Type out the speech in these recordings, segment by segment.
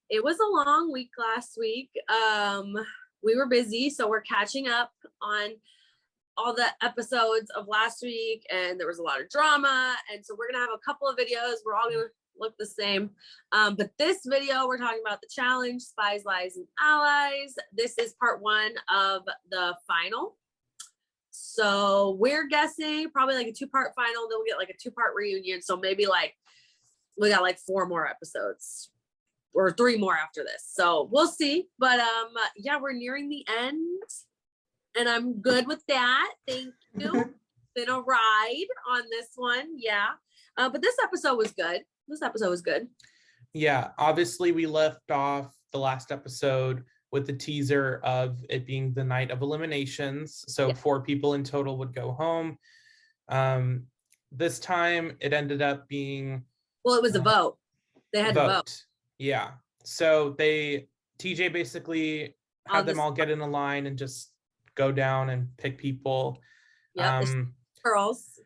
It was a long week last week. We were busy, so we're catching up on all the episodes of last week, and there was a lot of drama. And so we're gonna have a couple of videos. We're all gonna look the same. But this video, we're talking about the challenge, Spies, Lies, and Allies. This is part one of the final. So we're guessing probably like a two-part final, then we'll get like a two-part reunion. So maybe like we got like 4 more episodes or 3 more after this. So we'll see. But yeah, we're nearing the end and I'm good with that. Thank you. Been a ride on this one. Yeah. But this episode was good. Yeah, obviously we left off the last episode with the teaser of it being the night of eliminations. So 4 people in total would go home. This time it ended up being... Well, it was a vote. They had to vote. Yeah. So TJ basically had them all get in a line and just go down and pick people. Yeah, girls.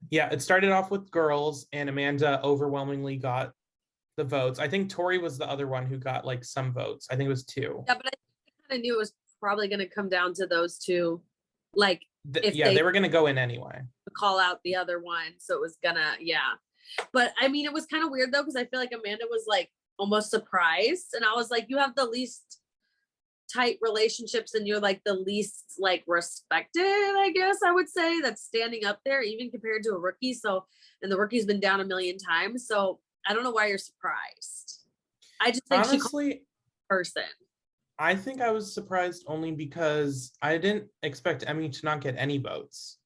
Yeah, it started off with girls, and Amanda overwhelmingly got the votes. I think Tori was the other one who got like some votes. I think it was 2. Yeah, but I kind of knew it was probably going to come down to those 2. Like, they were going to go in anyway. Call out the other one, so it was gonna, But I mean, it was kind of weird though, because I feel like Amanda was like almost surprised, and I was like, you have the least tight relationships and you're like the least like respected, I guess I would say, that's standing up there even compared to a rookie. So, and the rookie's been down a million times, so I don't know why you're surprised. I just think honestly, person. I think I was surprised only because I didn't expect Emmy to not get any votes.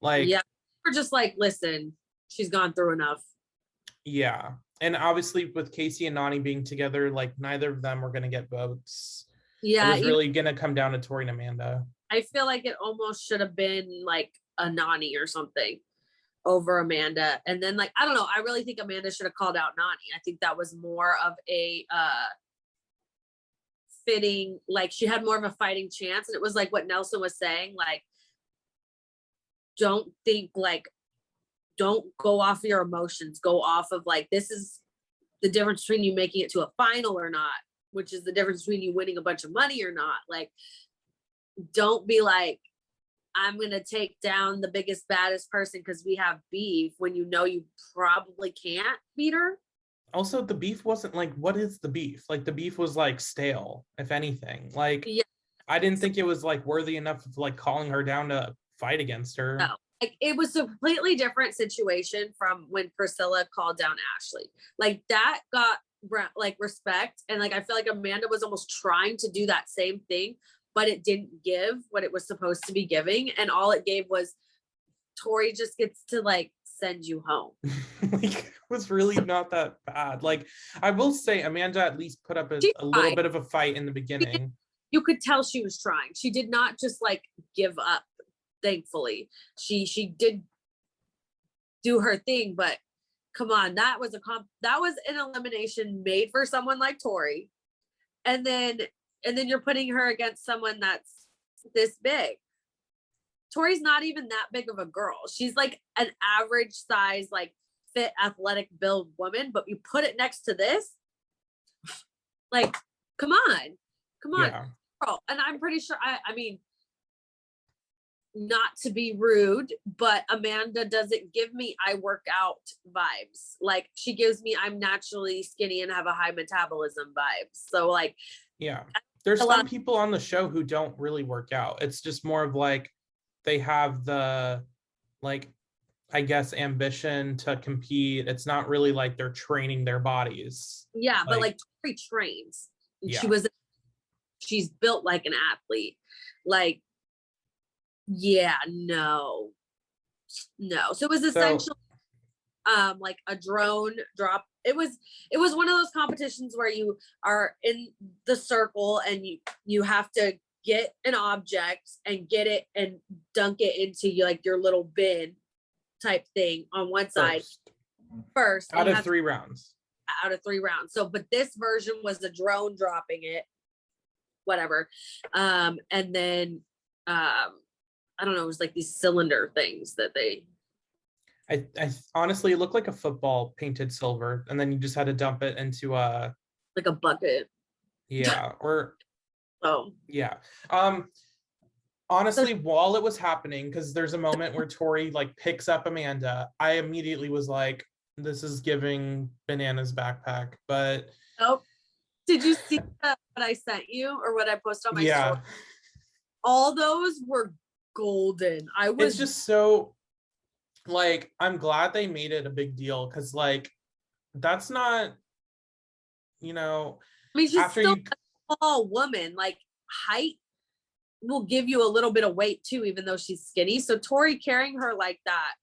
Like, yeah, we're just like, listen, she's gone through enough. Yeah, and obviously with Casey and Nani being together, like neither of them were going to get votes. Yeah, it was really going to come down to Tori and Amanda. I feel like it almost should have been like a Nani or something over Amanda. And then like, I don't know, I really think Amanda should have called out Nani. I think that was more of a fitting, like she had more of a fighting chance. And it was like what Nelson was saying, like, don't go off your emotions, go off of like, this is the difference between you making it to a final or not, which is the difference between you winning a bunch of money or not. Like, don't be like, I'm going to take down the biggest, baddest person because we have beef when you know you probably can't beat her. Also, the beef wasn't like, what is the beef? Like, the beef was like stale, if anything. Like, yeah. I didn't think it was like worthy enough of like calling her down to fight against her. No, like it was a completely different situation from when Priscilla called down Ashley. Like that got like respect, and like I feel like Amanda was almost trying to do that same thing, but it didn't give what it was supposed to be giving, and all it gave was Tori just gets to like send you home. Like, it was really not that bad. Like, I will say Amanda at least put up a little bit of a fight in the beginning. You could tell she was trying. She did not just like give up. Thankfully, she did do her thing, but come on, that was an elimination made for someone like Tori, and then you're putting her against someone that's this big. Tori's not even that big of a girl. She's like an average size, like fit, athletic build woman, but you put it next to this, like, come on, yeah. Girl. And I'm pretty sure, I mean, not to be rude, but Amanda doesn't give me I work out vibes. Like, she gives me I'm naturally skinny and have a high metabolism vibes. So like, yeah, there's some people on the show who don't really work out. It's just more of like they have the, like, I guess, ambition to compete. It's not really like they're training their bodies. Yeah, but like Tori trains. Yeah. She's built like an athlete. Like, yeah, no. So it was essentially like a drone drop. It was one of those competitions where you are in the circle and you have to get an object and get it and dunk it into like your little bin type thing on one side first out of 3 rounds. So, but this version was the drone dropping it, whatever. And then I don't know, it was like these cylinder things that they... I honestly, it looked like a football painted silver, and then you just had to dump it into a like a bucket. Yeah. Or Oh, yeah. so Honestly, while it was happening, because there's a moment where Tori like picks up Amanda, I immediately was like, this is giving Bananas backpack. But oh, did you see what I sent you or what I posted on my story? yeah, All those were golden. I it's was, just so like, I'm glad they made it a big deal because like that's not, you know, I mean, she's after still you a small woman. Like height will give you a little bit of weight too, even though she's skinny. So Tori carrying her like that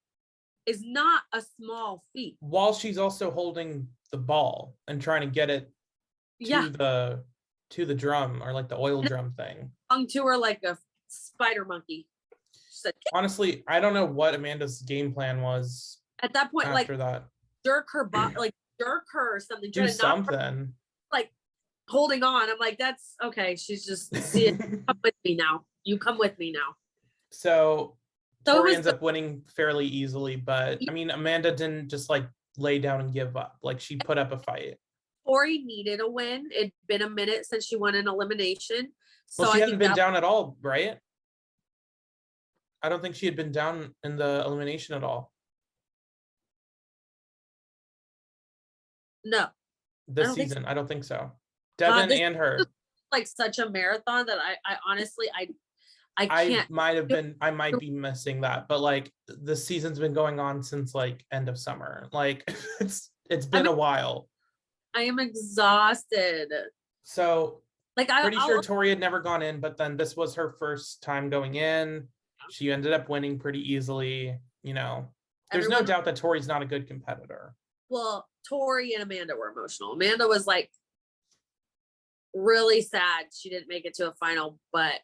is not a small feat. while she's also holding the ball and trying to get it Yeah, to the drum or like the oil drum thing. hung to her like a spider monkey. She said, Honestly, I don't know what Amanda's game plan was at that point, like after that. jerk her like jerk her or something, try Do to knock her, something. like holding on. I'm like, that's okay. She's just see it. Come with me now. You come with me now. So So it Tori was ends good. up winning fairly easily, but I mean, Amanda didn't just like lay down and give up. Like she put up a fight. Tori needed a win. It'd been a minute since she won an elimination. Well, So she I hadn't think been that down at all, right? I don't think she had been down in the elimination at all no, I this don't think so. season. I don't think so. Devin This and is her. like such a marathon that I honestly I I can't. might have been, I might be missing that, but like the season's been going on since like end of summer. Like it's I been mean, a while. I am exhausted. So Like pretty sure I'll Tori had never gone in, but then this was her first time going in. She ended up winning pretty easily. You know, there's no everyone. doubt that Tori's not a good competitor. Well, Tori and Amanda were emotional. Amanda was like really sad she didn't make it to a final, but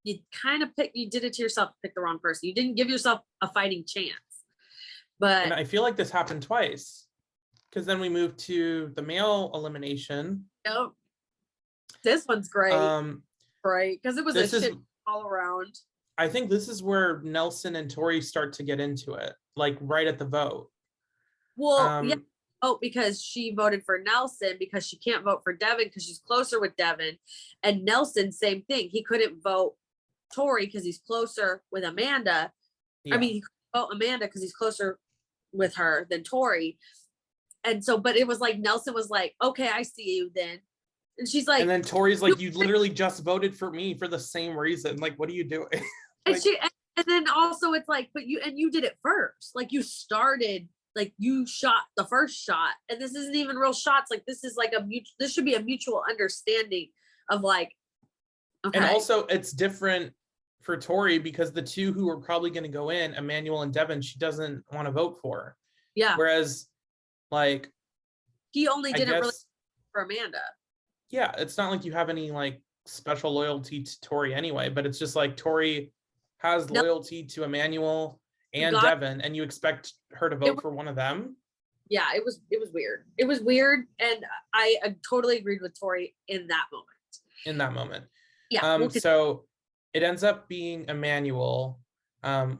you kind of you did it to yourself, pick the wrong person. You didn't give yourself a fighting chance. And But I feel like this happened twice because then we moved to the male elimination. you know, this one's great, Um, right? Because it was a this is, shit all around. I think this is where Nelson and Tori start to get into it, like right at the vote. Well, yeah. Um, Oh, because she voted for Nelson because she can't vote for Devin because she's closer with Devin. And Nelson, same thing. He couldn't vote Tori because he's closer with Amanda. yeah. I mean, he couldn't vote Amanda because he's closer with her than Tori. And so, but it was like Nelson was like, okay, I see you then. And she's And like, then Tori's like, you literally just voted for me for the same reason. Like, what are you doing? and Like, and then also it's like, but you did it first. Like you started, like you shot the first shot. And this isn't even real shots. Like this is like this should be a mutual understanding of like, okay. and also it's different for Tori because the two who are probably going to go in, Emmanuel and Devin, she doesn't want to vote for. Yeah. Whereas, like, He only I didn't really guess, for Amanda. yeah, it's not like you have any like special loyalty to Tori anyway, but it's just like Tori has No, loyalty to Emmanuel and God, Devin, and you expect her to vote for one of them. yeah, it was weird. It was weird, and I totally agreed with Tori in that moment. In that moment. Yeah, So it ends up being Emmanuel,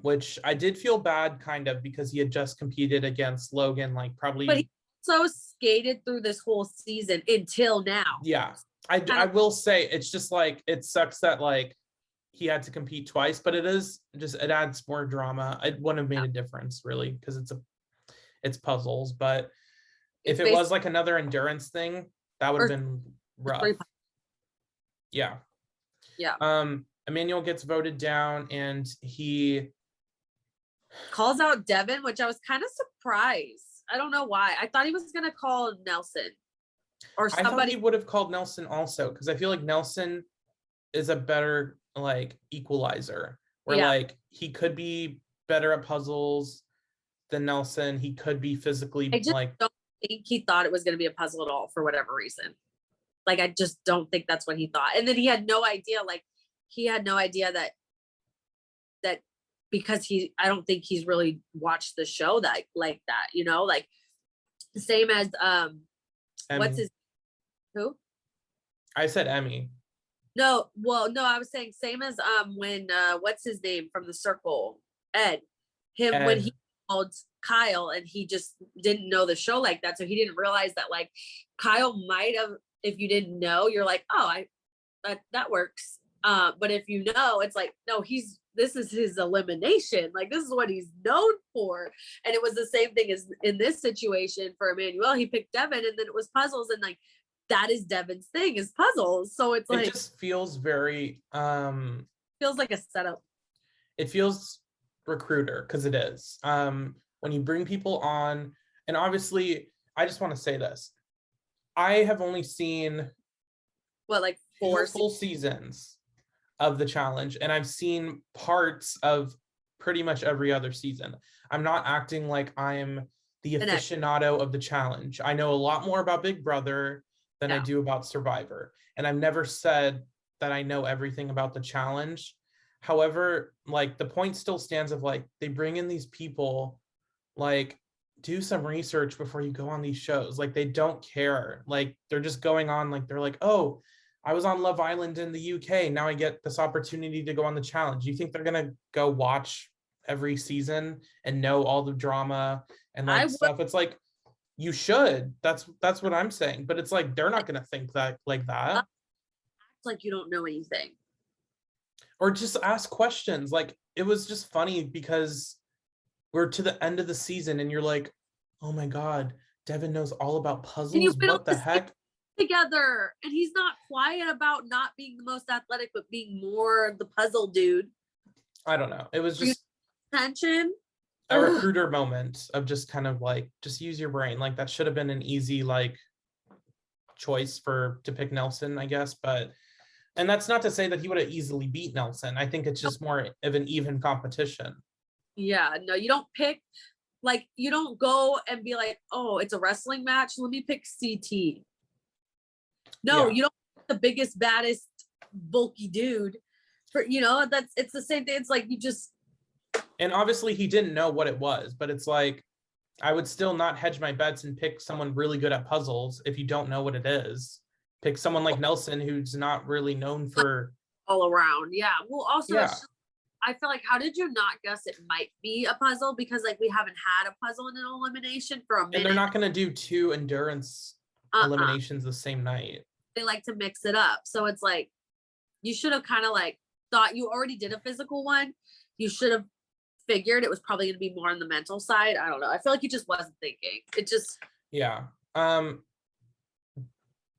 which I did feel bad kind of because he had just competed against Logan, like probably. but he also skated through this whole season until now. Yeah, I will say it's just like it sucks that like he had to compete twice, but it adds more drama. It wouldn't have made a difference really because it's puzzles, but if it was like another endurance thing, that would have been rough. Yeah. Emmanuel gets voted down and he calls out Devin, which I was kind of surprised. I don't know why. I thought he was gonna call Nelson or somebody. I thought he would have called Nelson also because I feel like Nelson is a better like equalizer where like he could be better at puzzles than Nelson. He could be physically I just like don't think he thought it was going to be a puzzle at all for whatever reason. Like I just don't think that's what he thought. And then he had no idea. Like he had no idea that because I don't think he's really watched the show that like that. You know, like the same as Emmy. what's his who? I said Emmy. No, well, no, I was saying same as when what's his name from the circle? Ed. When he called Kyle, and he just didn't know the show like that. So he didn't realize that like Kyle might have, if you didn't know, you're like, oh, that works. But if you know, it's like, no, this is his elimination. Like, this is what he's known for. And it was the same thing as in this situation for Emmanuel. He picked Devin, and then it was puzzles, and like that is Devin's thing, is puzzles. So it's like, it just feels very feels like a setup. It feels recruiter, because it is. When you bring people on, and obviously, I just want to say this. I have only seen what, like 4 full seasons of the challenge, and I've seen parts of pretty much every other season. I'm not acting like I'm the aficionado of the challenge. I know a lot more about Big Brother than I do about Survivor, and I've never said that I know everything about the challenge. However, like, the point still stands of like, they bring in these people, like, do some research before you go on these shows. Like, they don't care. Like, they're just going on, like, they're like, oh, I was on Love Island in the UK. Now I get this opportunity to go on the challenge. You think they're gonna go watch every season and know all the drama and like stuff? It's like, you should. That's what I'm saying. But it's like, they're not gonna think that like that. Act like you don't know anything. Or just ask questions. Like, it was just funny because we're to the end of the season and you're like, oh my God, Devin knows all about puzzles. What the heck? Together, and he's not quiet about not being the most athletic, but being more the puzzle dude. I don't know. It was just tension. A recruiter moment of just kind of like, just use your brain. Like, that should have been an easy like choice to pick Nelson, I guess. But, and that's not to say that he would have easily beat Nelson. I think it's just more of an even competition. Yeah, no, you don't pick, like, you don't go and be like, oh, it's a wrestling match, let me pick CT. No, you don't pick the biggest, baddest, bulky dude. For, it's the same thing. It's like, you just. And obviously he didn't know what it was, but it's like, I would still not hedge my bets and pick someone really good at puzzles if you don't know what it is. Pick someone like Nelson, who's not really known for all around. Yeah. Well, also, I feel like, how did you not guess it might be a puzzle? Because like, we haven't had a puzzle in an elimination for a minute. And they're not going to do 2 endurance eliminations the same night. They like to mix it up. So it's like, you should have kind of like thought, you already did a physical one. You should have figured it was probably going to be more on the mental side. I don't know. I feel like he just wasn't thinking. It just. Yeah.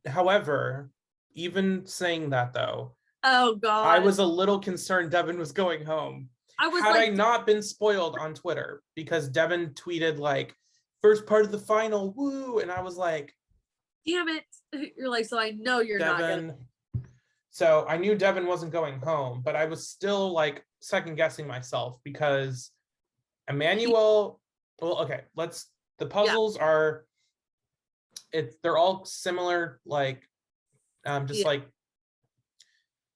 However, even saying that though, oh God, I was a little concerned Devin was going home. Had I not been spoiled on Twitter, because Devin tweeted like, first part of the final, woo, and I was like, damn it. You're like, so I know you're Devin. not gonna. So I knew Devin wasn't going home, but I was still like second guessing myself because Emmanuel, well, okay, the puzzles are, they're all similar, like, like,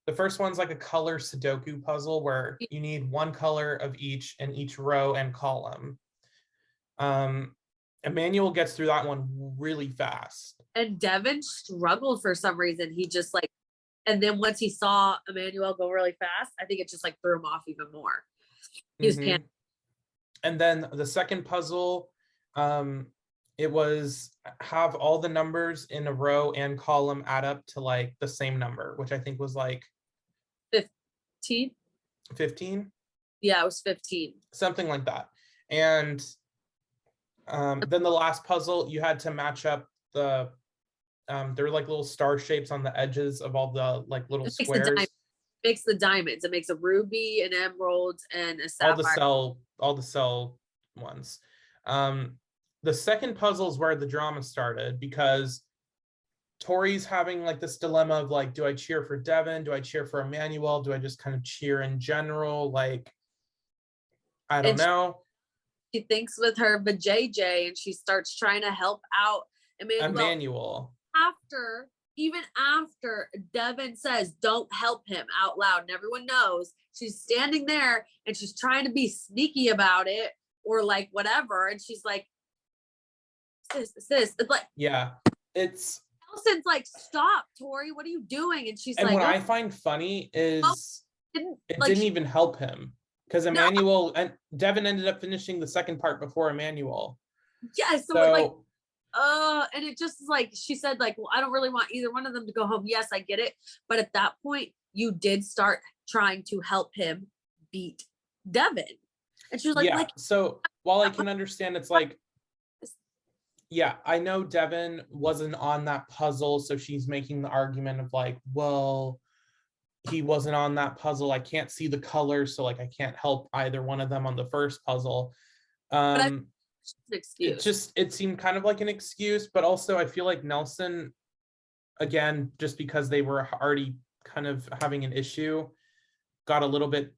the first one's like a color Sudoku puzzle where you need one color of each in each row and column. Emmanuel gets through that one really fast. And Devin struggled for some reason. He just like, and then once he saw Emmanuel go really fast, I think it just like threw him off even more. He was panicking. And then the second puzzle, it was have all the numbers in a row and column add up to like the same number, which I think was like 15. 15? Yeah, it was 15. Something like that. And then the last puzzle, you had to match up there were like little star shapes on the edges of all the like little squares. Makes the diamonds. It makes a ruby, an emerald, and a sapphire. All the cell ones. The second puzzle is where the drama started, because Tori's having like this dilemma of like, do I cheer for Devin? Do I cheer for Emmanuel? Do I just kind of cheer in general? Like, I don't know. She thinks with her JJ, and she starts trying to help out Emmanuel. Even after Devin says, don't help him out loud, and everyone knows, she's standing there and she's trying to be sneaky about it or like whatever. And she's like, sis, it's like, yeah, it's Nelson's like, stop, Tori, what are you doing? And she's and like, what I find funny is it didn't even help him, because Emmanuel and Devin ended up finishing the second part before Emmanuel. Yeah, so like, and it just is like, she said like, well, I don't really want either one of them to go home. Yes, I get it. But at that point, you did start trying to help him beat Devin. And she was like, yeah. So while I can understand, it's like, yeah, I know Devin wasn't on that puzzle. So she's making the argument of like, well, he wasn't on that puzzle. I can't see the colors. So like, I can't help either one of them on the first puzzle. It seemed kind of like an excuse, but also I feel like Nelson, again, just because they were already kind of having an issue, got a little bit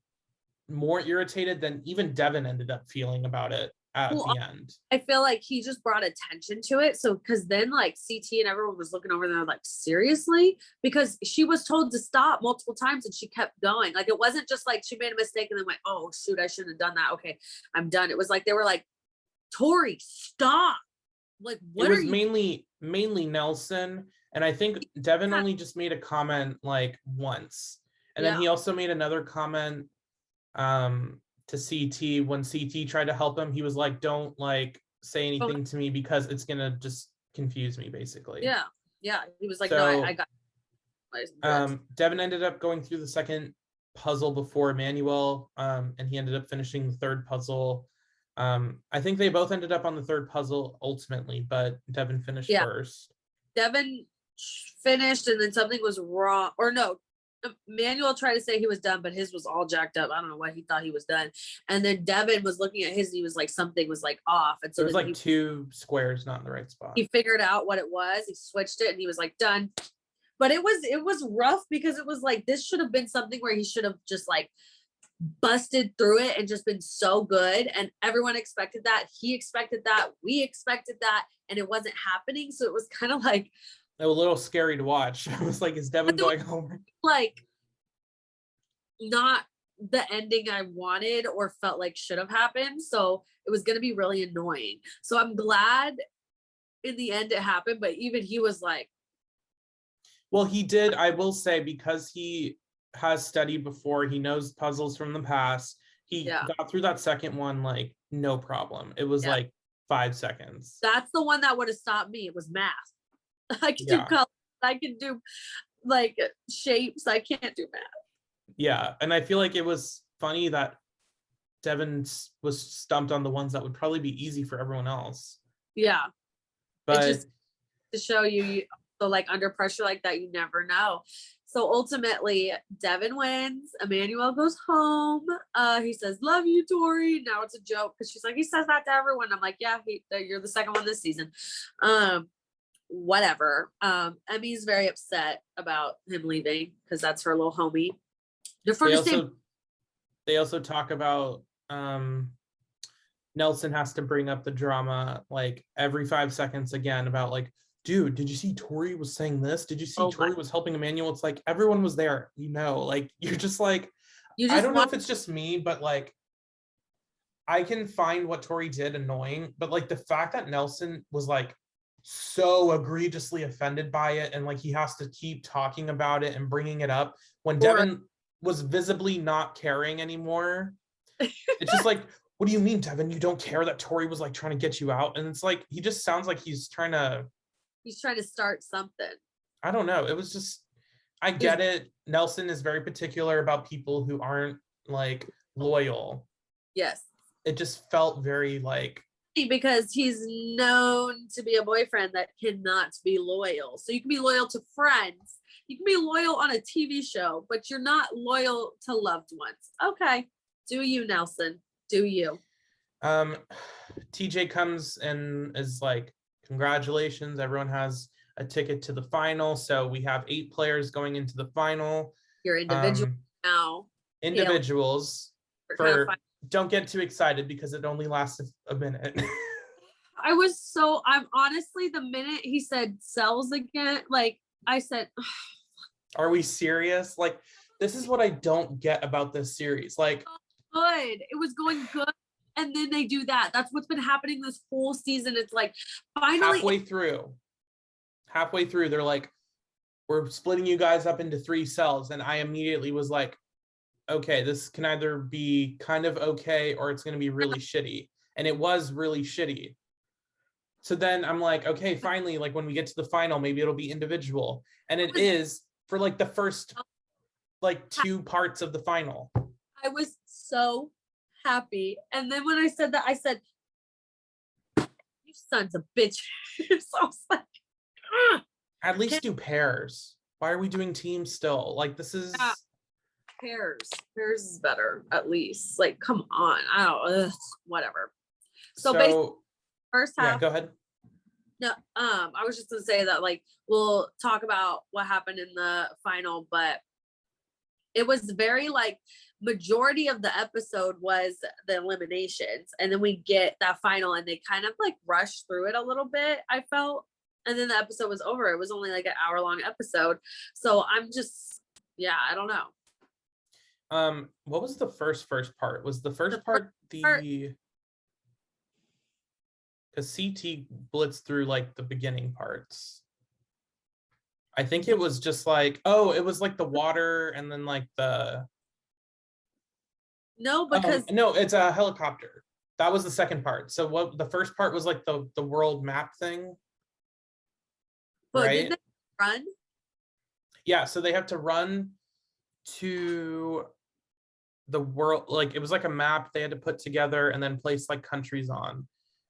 more irritated than even Devin ended up feeling about it at the end. I feel like he just brought attention to it. So, because then like CT and everyone was looking over there like, seriously? Because she was told to stop multiple times and she kept going. Like, it wasn't just like she made a mistake and then went, oh, shoot, I shouldn't have done that. Okay, I'm done. It was like, they were like, Tori, stop. Like, what it was mainly Nelson. And I think Devin only just made a comment like once. And then he also made another comment to CT when CT tried to help him. He was like, don't like say anything to me because it's gonna just confuse me, basically. Yeah. He was like, so, no, I got Devin ended up going through the second puzzle before Emmanuel, and he ended up finishing the third puzzle. I think they both ended up on the third puzzle ultimately, but Devin finished first. Devin finished and then something was wrong, or no, Manuel tried to say he was done, but his was all jacked up. I don't know why he thought he was done. And then Devin was looking at his and he was like, something was like off. And so it was like two squares not in the right spot. He figured out what it was. He switched it and he was like, done. But it was rough because it was like, this should have been something where he should have just like busted through it and just been so good. And everyone expected that. He expected that. We expected that. And it wasn't happening. So it was kind of like, a little scary to watch. I was like, is Devin going home? Like, not the ending I wanted or felt like should have happened. So it was going to be really annoying. So I'm glad in the end it happened, but even he was like, well, he did, I will say, because he has studied before, he knows puzzles from the past. He got through that second one like no problem. It was like 5 seconds. That's the one that would have stopped me. It was math. I can do colors. I can do like shapes. I can't do math. Yeah, and I feel like it was funny that Devin was stumped on the ones that would probably be easy for everyone else. Yeah, but it's just to show you, so like under pressure like that, you never know. So ultimately, Devin wins. Emmanuel goes home. He says, "Love you, Tori." Now it's a joke because she's like, he says that to everyone. I'm like, yeah, you're the second one this season. Whatever. Emmy's very upset about him leaving because that's her little homie. They also talk about Nelson has to bring up the drama like every 5 seconds again about like, dude, did you see Tori was saying this? Did you see Tori was helping Emmanuel? It's like everyone was there, like you're just like, I don't know if it's just me, but like I can find what Tori did annoying, but like the fact that Nelson was like so egregiously offended by it and like he has to keep talking about it and bringing it up when Devin was visibly not caring anymore. It's just like, what do you mean, Devin? You don't care that Tori was like trying to get you out? And it's like, he just sounds like he's trying to start something. I don't know. It was just, I get it. Nelson is very particular about people who aren't like loyal. Yes. It just felt very like, because he's known to be a boyfriend that cannot be loyal. So you can be loyal to friends. You can be loyal on a TV show, but you're not loyal to loved ones. Okay. Do you, Nelson? Do you? TJ comes and is like, congratulations. Everyone has a ticket to the final. So we have 8 players going into the final. You're individual now. Individuals. Don't get too excited because it only lasted a minute. I'm honestly, the minute he said cells again, like I said, are we serious? Like, this is what I don't get about this series. Like, good. It was going good. And then they do that. That's what's been happening this whole season. It's like finally halfway through, they're like, we're splitting you guys up into 3 cells. And I immediately was like, okay, this can either be kind of okay or it's going to be really shitty. And it was really shitty. So then I'm like, okay, finally, like when we get to the final, maybe it'll be individual. And it is for like the first like 2 parts of the final. I was so happy. And then when I said that, I said, you sons of bitches. So I was like, ugh. At least do pairs. Why are we doing teams still? Like this is Pairs is better, at least. Like, come on. I don't whatever. So basically first half. Yeah, go ahead. No, I was just gonna say that like we'll talk about what happened in the final, but it was very like majority of the episode was the eliminations, and then we get that final and they kind of like rushed through it a little bit, I felt, and then the episode was over. It was only like an hour-long episode. So I'm just, yeah, I don't know. What was the first part? Was the first part the because CT blitzed through like the beginning parts. I think it was just like, oh, it was like the water and then like the No, because no, it's a helicopter. That was the second part. So what the first part was like the world map thing. but right? did they run? Yeah, so they have to run to the world, like it was like a map they had to put together and then place like countries on.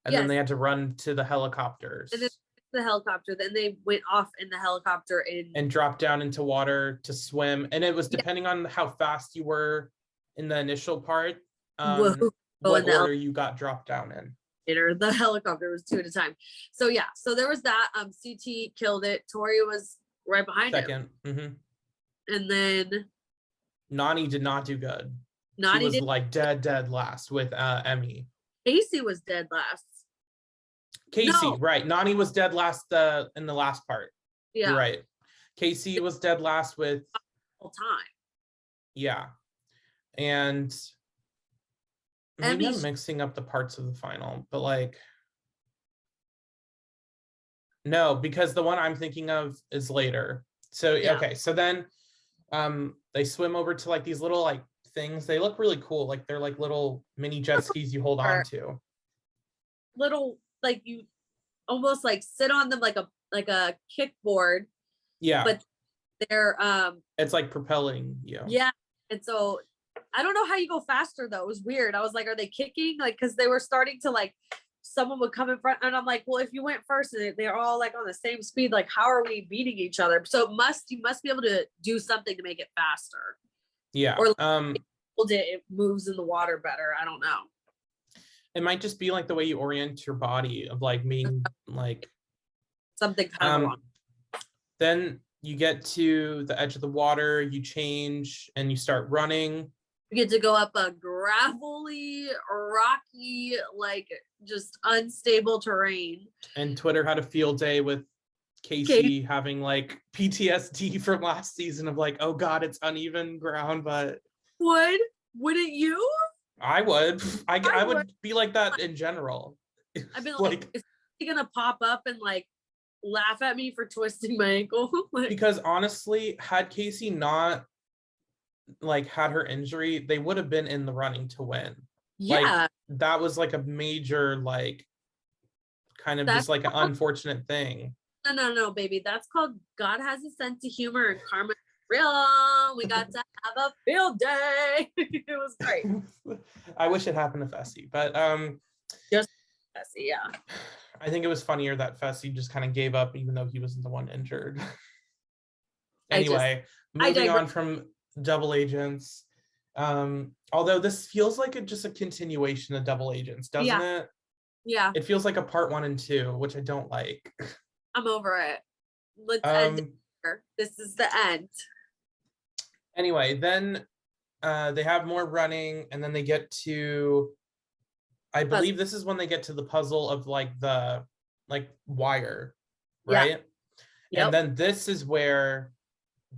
And then they had to run to the helicopters. And then the helicopter, then they went off in the helicopter and dropped down into water to swim. And it was depending on how fast you were in the initial part, what order you got dropped down in. The helicopter was 2 at a time. So yeah, so there was that. CT killed it. Tori was right behind him. And then Nani did not do good. Nani she was like dead last with Emmy. Casey was dead last. Casey, right. Nani was dead last in the last part. Yeah. You're right. Casey was dead last with all time. Yeah. And maybe I'm mixing up the parts of the final, but like no, because the one I'm thinking of is later. So okay, so then they swim over to like these little like things. They look really cool. Like they're like little mini jet skis you hold on to. Little, like you almost like sit on them like a kickboard. Yeah. But they're it's like propelling you. Yeah. And so I don't know how you go faster though. It was weird. I was like, are they kicking? Like, because they were starting to like, someone would come in front, and I'm like, well, if you went first and they're all like on the same speed, like how are we beating each other? So you must be able to do something to make it faster. Yeah. Or it moves in the water better. I don't know. It might just be like the way you orient your body of like being like something kind of wrong. Then you get to the edge of the water, you change and you start running. You get to go up a gravelly, rocky, like just unstable terrain. And Twitter had a field day with Casey having like PTSD from last season of like, oh God, it's uneven ground, but wouldn't you? I would. I would be like that in general. I've been like, is he gonna pop up and like laugh at me for twisting my ankle? Because honestly, had Casey not like had her injury, they would have been in the running to win. Yeah. Like, that was like a major like kind of just like an unfortunate thing. No, baby. That's called God has a sense of humor and karma is real. We got to have a field day. It was great. I wish it happened to Fessy, but just Fessy, yeah. I think it was funnier that Fessy just kind of gave up even though he wasn't the one injured. Anyway, moving on from Double Agents. Although this feels like just a continuation of Double Agents, doesn't it? Yeah. It feels like a part 1 and 2, which I don't like. I'm over it. Let's end it here. This is the end. Anyway, then they have more running, and then they get to, I believe this is when they get to the puzzle of like the wire, right? Yeah. And then this is where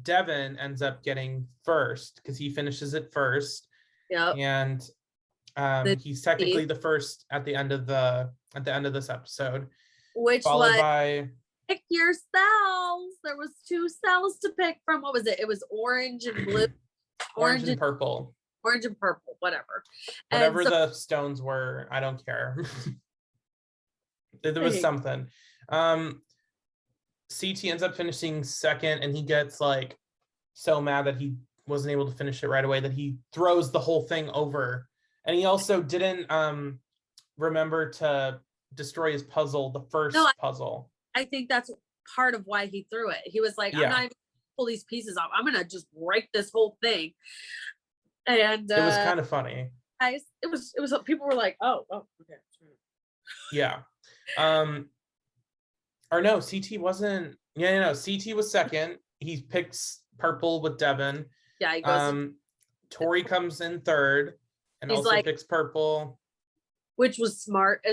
Devin ends up getting first because he finishes it first. Yeah. And he's technically the first at the end of this episode. Which followed was by pick your cells. There was 2 cells to pick from. What was it? It was orange and blue. Orange and purple. Orange and purple, whatever. Whatever And so, the stones were, I don't care. There was something. CT ends up finishing second, and he gets like so mad that he wasn't able to finish it right away that he throws the whole thing over. And he also didn't remember to destroy his puzzle, the first puzzle. I think that's part of why he threw it. He was like, I'm not even gonna pull these pieces off. I'm gonna just break this whole thing. And it was kind of funny. It was people were like, oh, okay. Yeah. Or no, CT wasn't. No, CT was second. He picks purple with Devin. Yeah, he goes. Tori comes in third and He's also like, picks purple, which was smart.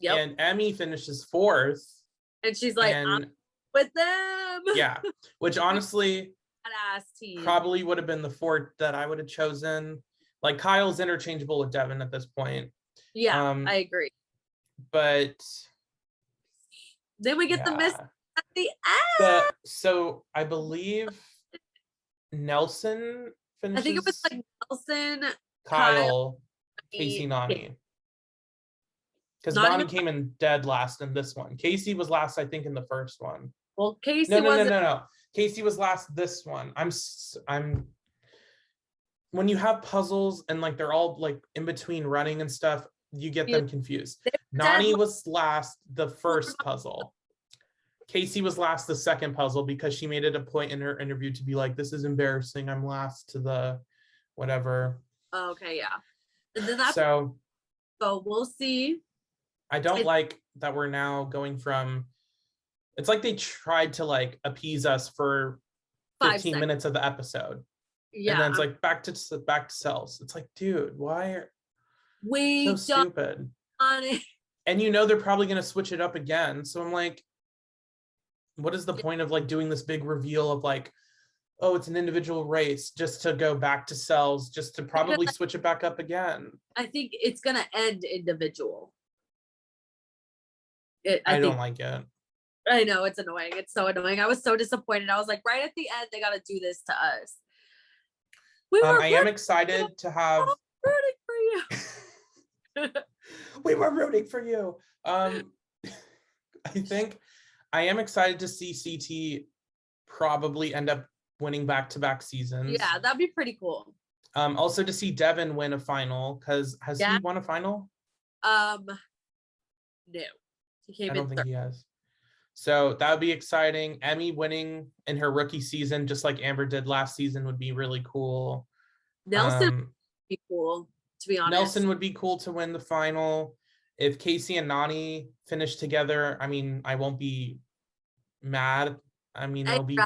And Emmy finishes fourth. And she's like, I'm with them. Yeah, which honestly badass team. Probably would have been the fourth that I would have chosen. Like Kyle's interchangeable with Devin at this point. Yeah, I agree. But then we get the miss at the end. So I believe Nelson finishes. I think it was like Nelson, Kyle, Casey, Nani. Because Nani came in dead last in this one. Casey was last, I think, in the first one. Well, Casey wasn't. No. Casey was last this one. I'm when you have puzzles and like they're all like in between running and stuff, you get them confused. Nani was last the first puzzle. Casey was last the second puzzle because she made it a point in her interview to be like, this is embarrassing. I'm last to the whatever. Okay, yeah. And then that's so we'll see. I don't like that we're now going from, it's like they tried to like appease us for 15 minutes of the episode. Yeah. And then it's like back to cells. It's like, dude, why are we so stupid? On it. And you know they're probably gonna switch it up again. So I'm like, what is the point of like doing this big reveal of like, oh, it's an individual race just to go back to cells, just to probably switch it back up again? I think it's gonna end individual. I don't like it. I know, it's annoying. It's so annoying. I was so disappointed. I was like, right at the end, they got to do this to us. I am excited to have. Rooting for you. We were rooting for you. I think I am excited to see CT probably end up winning back-to-back seasons. Yeah, that'd be pretty cool. Also to see Devin win a final, because has he won a final? No. I don't think he has. So that would be exciting. Emmy winning in her rookie season, just like Amber did last season, would be really cool. Nelson would be cool, to be honest. Nelson would be cool to win the final. If Casey and Nani finish together, I mean, I won't be mad. I mean, it'll be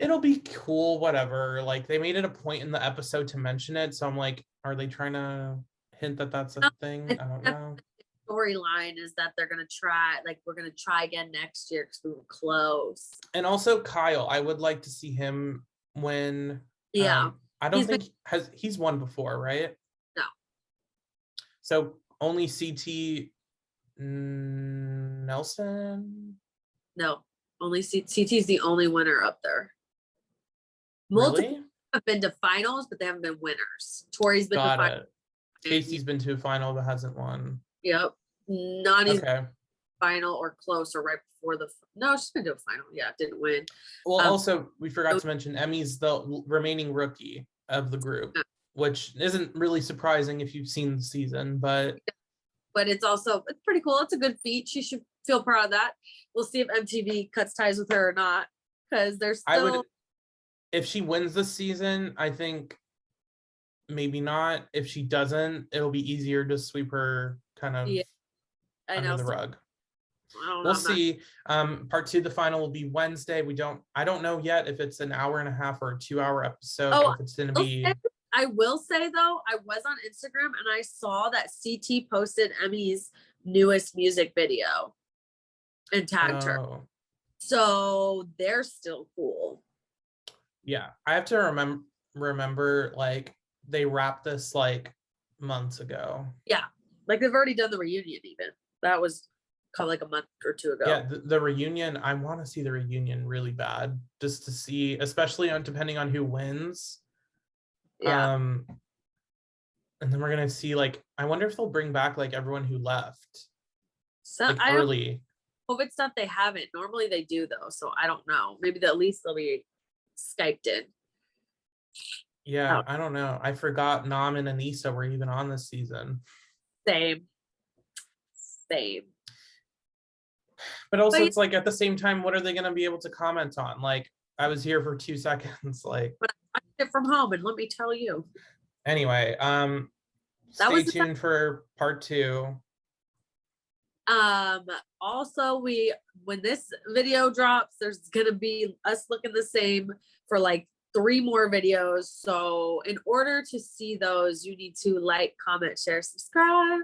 it'll be cool, whatever. Like they made it a point in the episode to mention it, so I'm like, are they trying to hint that that's a thing? I don't know. Storyline is that they're gonna try, like we're gonna try again next year because we were close. And also Kyle, I would like to see him win. Yeah, I don't think he's won before, right? No. So only CT Nelson. No, only CT is the only winner up there. Multiple have been to finals, but they haven't been winners. Tori's been to finals. Casey's been to a final but hasn't won. Yep. Nani's final or close or right before she's been to a final. Yeah, didn't win. Well, also we forgot to mention Emmy's the remaining rookie of the group, which isn't really surprising if you've seen the season, but it's pretty cool. It's a good feat. She should feel proud of that. We'll see if MTV cuts ties with her or not, because there's still. If she wins this season, I think maybe not. If she doesn't, it'll be easier to sweep her kind of under the rug. We'll see. Part 2, the final will be Wednesday. I don't know yet if it's an hour and a half or a 2-hour episode. Or if it's gonna be. I will say though, I was on Instagram and I saw that CT posted Emmy's newest music video and tagged her. So they're still cool. Yeah, I have to remember like they wrapped this like months ago. Yeah, like they've already done the reunion even. That was like a month or two ago. Yeah, the reunion, I want to see the reunion really bad, just to see, especially on depending on who wins. Yeah. And then we're gonna see, like, I wonder if they'll bring back like everyone who left So like I don't early. COVID stuff they haven't. Normally they do though, so I don't know. Maybe at least they'll be Skyped in. Yeah, Oh, I don't know. I forgot Nam and Anissa were even on this season. same. Same. But also, But, it's like at the same time, what are they gonna be able to comment on? Like, I was here for 2 seconds. Like, but I did it from home, and let me tell you, anyway, that stay was the tuned for part 2. Also, when this video drops, there's gonna be us looking the same for like 3 more videos. So in order to see those, you need to like, comment, share, subscribe.